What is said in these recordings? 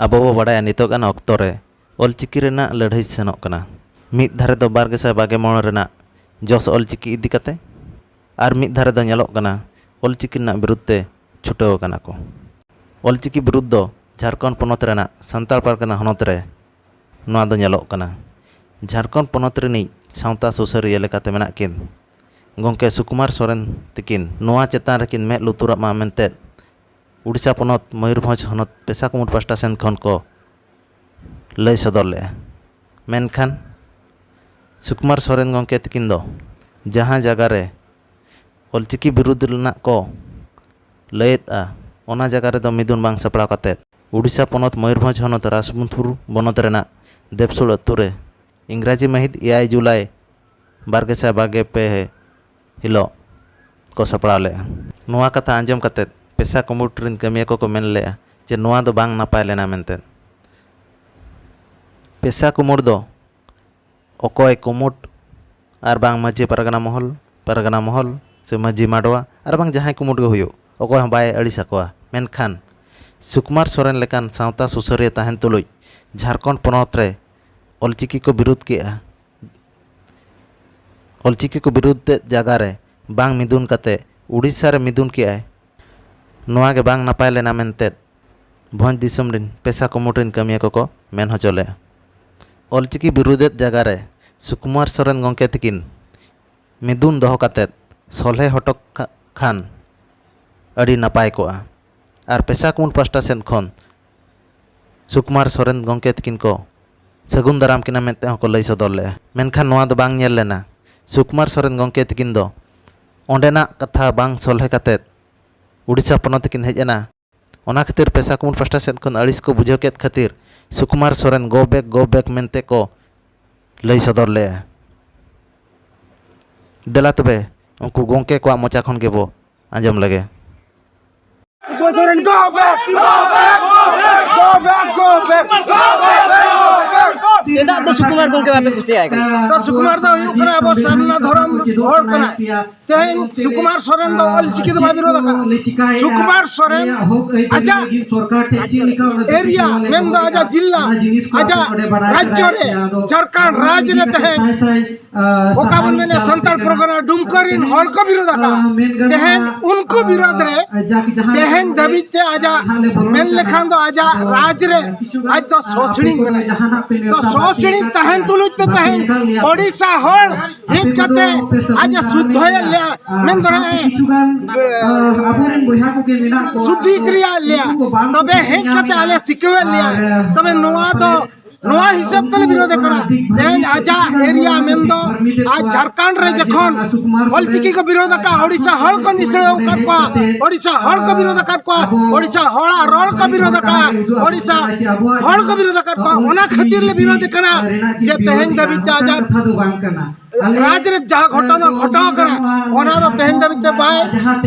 अब बो बड़ा नितोगान अक्तो रे ऑलचिकी रेना लड़ाई सेनोग कना मिद धारे दो 2022 रेना जस ऑलचिकी इदी कते आर मिद धारे दो नेलोग कना ऑलचिकी ना विरुद्ध ते छुटाव कना को ऑलचिकी विरुद्ध दो झारखंड पनत रेना सान्ताल पारगना हनत रे नोआ दो नेलोग कना झारखंड पनत रेनी सावता सुसरिया लेकाते मेनाग किन गंके सुकुमार सोरेन तकिन नोआ चेतान रेकिन में लुतुरा मा मेनते उड़ीसा पनत मयूरभंज हनत पेशा कुमुट पास्टा सेन खन को लय सदर ले मेनखान सुकुमार सोरेन गंके तकिन दो जहाँ जगह रे ऑलचिकी विरुद्ध रेना को लयेता ओना जगह रे दो मिदुन बांग सपड़ाव काते उड़ीसा पनत मयूरभंज हनत राजमुंदपुर बनत रेना देवसुल अतु रे इंग्राजी महित 7 जुलाई 2022 हिलो को सपड़ाव ले नोआ कथा आंजम काते पेशा कुमुट रिन कमिया को मेन ले जे नोआ दो बांग नापाय लेना मेनते पेशा कुमुट दो अकोय कुमुट आर बांग माजी परगना महल से माजी माडवा आर बांग जहां कुमुट गो हुयो अकोय बाय अड़िसाकोआ मेनखान सुकुमार सोरेन लेकान सावता सुसरिया ताहेन तुलुज झारखंड पनत रे ऑलचिकी को विरोध किया ऑलचिकी को विरुद्ध जगह रे बांग मिदुन काते उड़ीसा रे मिदुन किया नोआ के बांग नापाय लेना मेनते भंज दिसम रिन पेशा कुमुट रिन कमिया को मेन होचले ऑलचिकी विरुद्ध जगह रे सुकुमार सोरेन गंके तकिन मिदुन दोहो काते सोल्हे हटक खान अड़ी नापाय कोआ आर पेशा कुमुट पास्टा सेन खन सुकुमार सोरेन गंके तकिन को सगुन दाराम किना मेनते हको लय सदर ले मेनखान नोआ दो बांग नेल लेना सुकुमार सोरेन गंके तकिन दो ओंडेना कथा बांग सोल्हे काते उड़ीसा पनत किन हेजना ओना खातिर पेशा कुमुट पास्टा सेन खन अड़िस को बुझाव केत खातिर सुकुमार सोरेन गो बैक मेनते को लय सदर ले देला तबे उनको गंके को मोचा खन के बो आंजम लगे Soren, go back! Tidak tu Sukumar gongke bape kusi ay kan. तो सुकुमार दो यू करे अब सामना धर्म होड़ कना तेन सुकुमार सोरेन दो ऑलचिकी दो विरोध का सुकुमार सोरेन आजा एरिया मेन दो आजा जिला आजा राज्य रे झारखंड राज्य रे तेन ओकाबन मैंने संताल परगना डुमकरिन होड़ को विरोध का तेन उनको विरोध रे तेन दबिते आजा मेन लेखान दो आजा राज्य रे आज तो सोसणी तो सोसणी तहन तुलुत तहन ओडिशा होल हित कते आज शुद्ध होया मेन दरे शुद्धि क्रिया लिया तबे हित कते आले सिकवे लिया तबे नोआ हिसाब तले विरोध करा तेन आजा एरिया मेन दो आज झारखंड रे जखन ऑलचिकी को विरोध का ओडिशा होल को निसळे करपा ओडिशा होल को विरोध करपा ओडिशा होला रोल को विरोध का ओडिशा होल को विरोध करपा ओना खातिर ले विरोध करा जे तेहन दबी आजा राज्य रे जा घटना घटाव करा ओना दो तेहन दबी बाय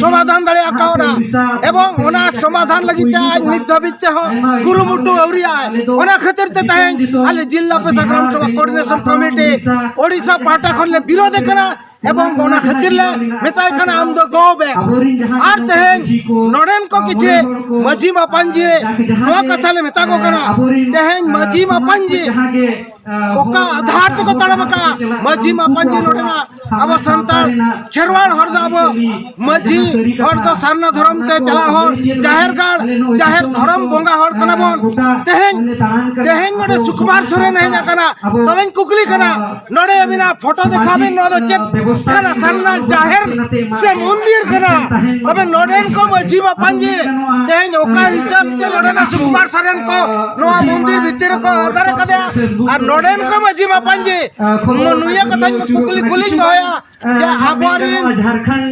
समाधान दले आकावना एवं ओना समाधान लगिते आज निदबिते हो गुरुमुटु औरिया ओना खातिर ते तेहन आले जिला पेशा ग्राम सभा कोऑर्डिनेशन कमिटी ओडिशा पाटा खनले विरोध करा एवं ओना खातिर ले मेताय खाना हम दो गो बैक आर तेहन नोडेन को किछे मजी मापंजी नो कथा ले मेता को करा तेहन मजी मापंजी ओका आधार ते को तड़बका मजी मापंजी नोडेना अब संताल खेरवाड़ हरदा अब मजी हर दो सारना धर्म ते चला हो जाहिर धर्म बोंगा हर कना बोन तेहन नोडे सुकुमार सोरेन है कना तबेन कुकली कना नोडे बिना फोटो देखाबे नो दो चेक कना सारना जाहिर से मंदिर कना तबे नोडेन को मजी मापंजी तेहन ओका हिसाब ते नोडेना सुकुमार सोरेन को नो मंदिर भीतर को आधार कदे और नोडेन को मजी मापांजी नुया कथा कुकुली कुली दोया जे आबोरिन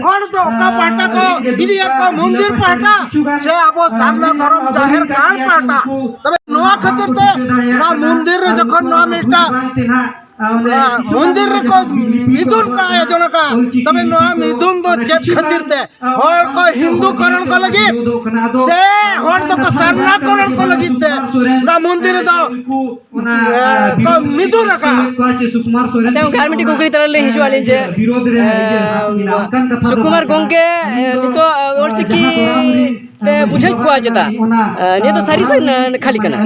हर दो का पाटा को इदिया को मंदिर पाटा से आबो सारना धर्म जाहिर खान पाटा तबे नोआ खातिर ते ना मंदिर रे जखन ना मिटा मंदिर रे को मिथुन का आयोजन का तबे नोआ मिथुन दो चेत खातिर ते हर को हिंदू करण को लगी से हर तो को सारना करण को लगी ते ना मंदिर दो को मिथुन का अच्छा उनके मिट्टी कुकरी तरह ले हिजो आले जे सुकुमार गोंके नितो ओलचिकी ते बुझाई को आजता ने तो सारी से खाली कना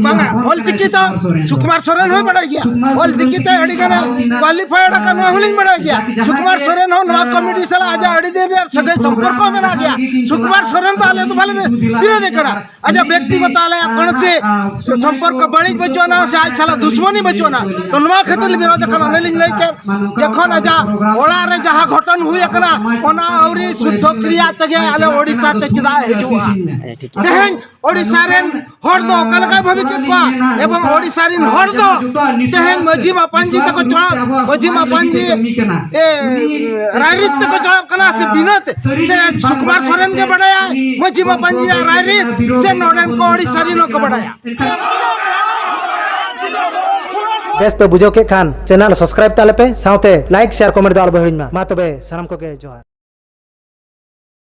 बांगा ओलचिकी तो सुकुमार सोरेन हो बड़ा गया ओलचिकी ते अड़ी कना क्वालिफाइड करना हुलिंग बड़ा गया सुकुमार सोरेन हो नवा कमिटी साला आजा अड़ी दे यार सगळे संपर्क में ना गया सुकुमार सोरेन तो आले तो भले विरोध करा आजा व्यक्तिगत आले कोन से संपर्क बड़ी बचो ना से आज साला दुश्मनी बचो ना तो नवा खातिर विरोध करना नहीं नहीं के जखन आजा ओला रे जहां घटन हुए कना ओना औरी शुद्ध क्रिया तगे आले ओडिसा ते चिदा हेजुआ तेहन ओडिसा रेन हर दो कलका भविक पा एवं ओडिसा रेन हर दो तेहन मजी मापांजी तको चला मजी मापांजी ए रायरित तको चला कना से बिनत से सुकुमार सोरेन के बड़ाया मजी मापांजी रायरित से नोडेन को ओडिसा रेन को बड़ाया बेस पे बुझो के खान चैनल सब्सक्राइब ताले पे साउते लाइक शेयर कमेंट दाल बहिन मा तबे सनम को के जोहार।